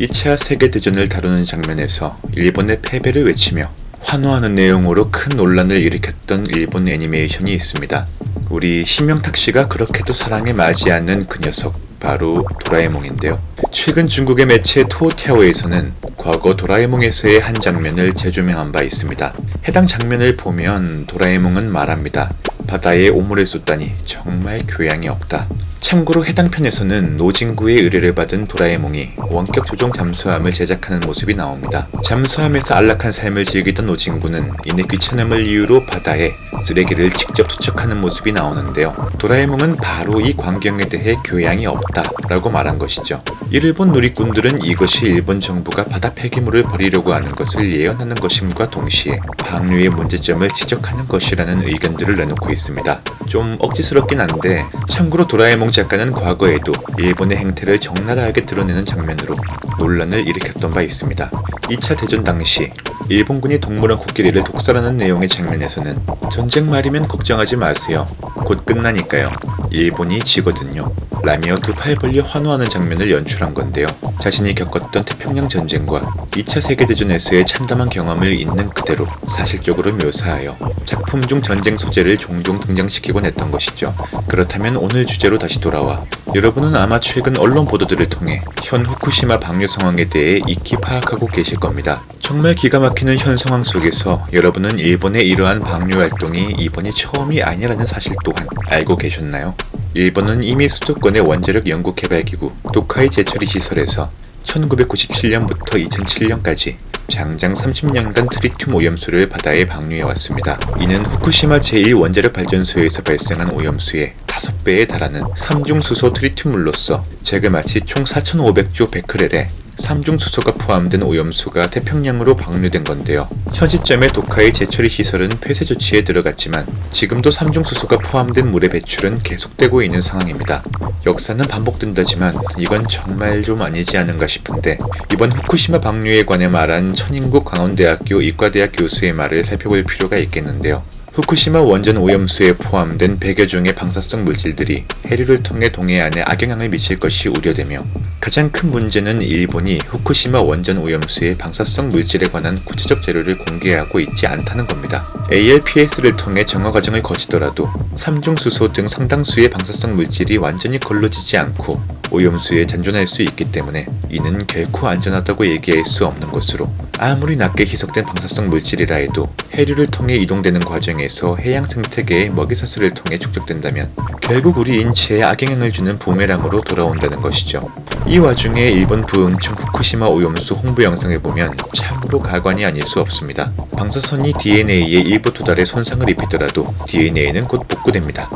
2차 세계대전을 다루는 장면에서 일본의 패배를 외치며 환호하는 내용으로 큰 논란을 일으켰던 일본 애니메이션이 있습니다. 우리 신명탁씨가 그렇게도 사랑에 맞지 않는 그 녀석, 바로 도라에몽인데요. 최근 중국의 매체 토어타워에서는 과거 도라에몽에서의 한 장면을 재조명한 바 있습니다. 해당 장면을 보면 도라에몽은 말합니다. 바다에 오물을 쏟다니 정말 교양이 없다. 참고로 해당 편에서는 노진구의 의뢰를 받은 도라에몽이 원격 조종 잠수함을 제작하는 모습이 나옵니다. 잠수함에서 안락한 삶을 즐기던 노진구는 이내 귀찮음을 이유로 바다에 쓰레기를 직접 투척하는 모습이 나오는데요. 도라에몽은 바로 이 광경에 대해 교양이 없다 라고 말한 것이죠. 일본 누리꾼들은 이것이 일본 정부가 바다 폐기물을 버리려고 하는 것을 예언하는 것임과 동시에 방류의 문제점을 지적하는 것이라는 의견들을 내놓고 있습니다. 좀 억지스럽긴 한데 참고로 도라에몽 작가는 과거에도 일본의 행태를 적나라하게 드러내는 장면으로 논란을 일으켰던 바 있습니다. 2차 대전 당시 일본군이 동물원 코끼리를 독살하는 내용의 장면에서는 전쟁 말이면 걱정하지 마세요. 곧 끝나니까요. 일본이 지거든요. 라며 두 팔 벌려 환호하는 장면을 연출한 건데요. 자신이 겪었던 태평양 전쟁과 2차 세계대전에서의 참담한 경험을 있는 그대로 사실적으로 묘사하여 작품 중 전쟁 소재를 종종 등장시키곤 했던 것이죠. 그렇다면 오늘 주제로 다시 돌아와 여러분은 아마 최근 언론 보도들을 통해 현 후쿠시마 방류 상황에 대해 익히 파악하고 계실 겁니다. 정말 기가 막히는 현 상황 속에서 여러분은 일본의 이러한 방류 활동이 이번이 처음이 아니라는 사실 또한 알고 계셨나요? 일본은 이미 수도권의 원자력 연구개발기구 도카이 제처리 시설에서 1997년부터 2007년까지 장장 30년간 트리튬 오염수를 바다에 방류해왔습니다. 이는 후쿠시마 제1원자력 발전소에서 발생한 오염수의 5배에 달하는 삼중수소 트리튬물로서 제그마치 총 4,500조 베크렐의 삼중수소가 포함된 오염수가 태평양으로 방류된 건데요. 현 시점에 도카의 재처리 시설은 폐쇄 조치에 들어갔지만 지금도 삼중수소가 포함된 물의 배출은 계속되고 있는 상황입니다. 역사는 반복된다지만 이건 정말 좀 아니지 않은가 싶은데 이번 후쿠시마 방류에 관해 말한 천인국 광원대학교 이과대학 교수의 말을 살펴볼 필요가 있겠는데요. 후쿠시마 원전 오염수에 포함된 100여 종의 방사성 물질들이 해류를 통해 동해안에 악영향을 미칠 것이 우려되며 가장 큰 문제는 일본이 후쿠시마 원전 오염수의 방사성 물질에 관한 구체적 자료를 공개하고 있지 않다는 겁니다. ALPS를 통해 정화 과정을 거치더라도 삼중수소 등 상당수의 방사성 물질이 완전히 걸러지지 않고 오염수에 잔존할 수 있기 때문에 이는 결코 안전하다고 얘기할 수 없는 것으로 아무리 낮게 희석된 방사성 물질이라 해도 해류를 통해 이동되는 과정에서 해양 생태계의 먹이사슬을 통해 축적된다면 결국 우리 인체에 악영향을 주는 부메랑으로 돌아온다는 것이죠. 이 와중에 일본 부흥청 후쿠시마 오염수 홍보 영상을 보면 참으로 가관이 아닐 수 없습니다. 방사선이 DNA에 일부 도달에 손상을 입히더라도 DNA는 곧 복구됩니다.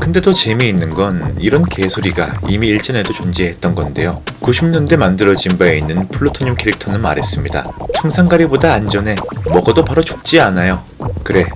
근데 더 재미있는 건 이런 개소리가 이미 일전에도 존재했던 건데요. 90년대 만들어진 바 있는 플루토늄 캐릭터는 말했습니다. 청산가리보다 안전해. 먹어도 바로 죽지 않아요. 그래,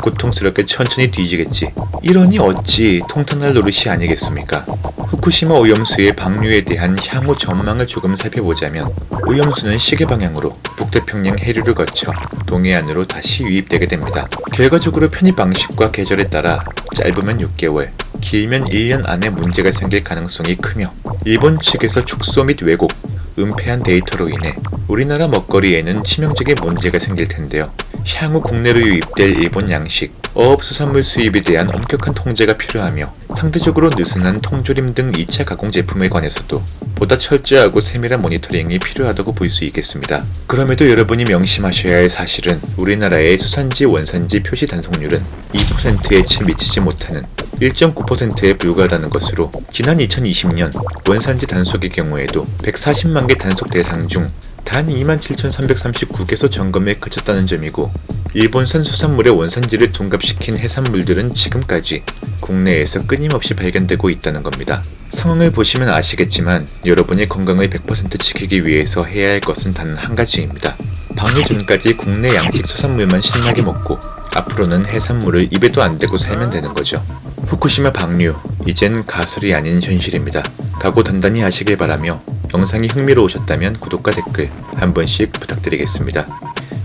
고통스럽게 천천히 뒤지겠지. 이러니 어찌 통탄할 노릇이 아니겠습니까? 후쿠시마 오염수의 방류에 대한 향후 전망을 조금 살펴보자면 오염수는 시계 방향으로 북태평양 해류를 거쳐 동해안으로 다시 유입되게 됩니다. 결과적으로 편입 방식과 계절에 따라 짧으면 6개월, 길면 1년 안에 문제가 생길 가능성이 크며 일본 측에서 축소 및 왜곡, 은폐한 데이터로 인해 우리나라 먹거리에는 치명적인 문제가 생길 텐데요. 향후 국내로 유입될 일본 양식, 어업수산물 수입에 대한 엄격한 통제가 필요하며 상대적으로 느슨한 통조림 등 2차 가공 제품에 관해서도 보다 철저하고 세밀한 모니터링이 필요하다고 볼 수 있겠습니다. 그럼에도 여러분이 명심하셔야 할 사실은 우리나라의 수산지 원산지 표시 단속률은 2%에 채 미치지 못하는 1.9%에 불과하다는 것으로 지난 2020년 원산지 단속의 경우에도 140만 개 단속 대상 중 단 27,339개소 점검에 그쳤다는 점이고 일본산 수산물의 원산지를 둔갑시킨 해산물들은 지금까지 국내에서 끊임없이 발견되고 있다는 겁니다. 상황을 보시면 아시겠지만 여러분의 건강을 100% 지키기 위해서 해야 할 것은 단 한 가지입니다. 방류 전까지 국내 양식 수산물만 신나게 먹고 앞으로는 해산물을 입에도 안 대고 살면 되는 거죠. 후쿠시마 방류, 이젠 가설이 아닌 현실입니다. 각오 단단히 하시길 바라며 영상이 흥미로우셨다면 구독과 댓글 한 번씩 부탁드리겠습니다.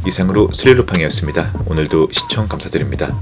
이상으로 스릴루팡이었습니다. 오늘도 시청 감사드립니다.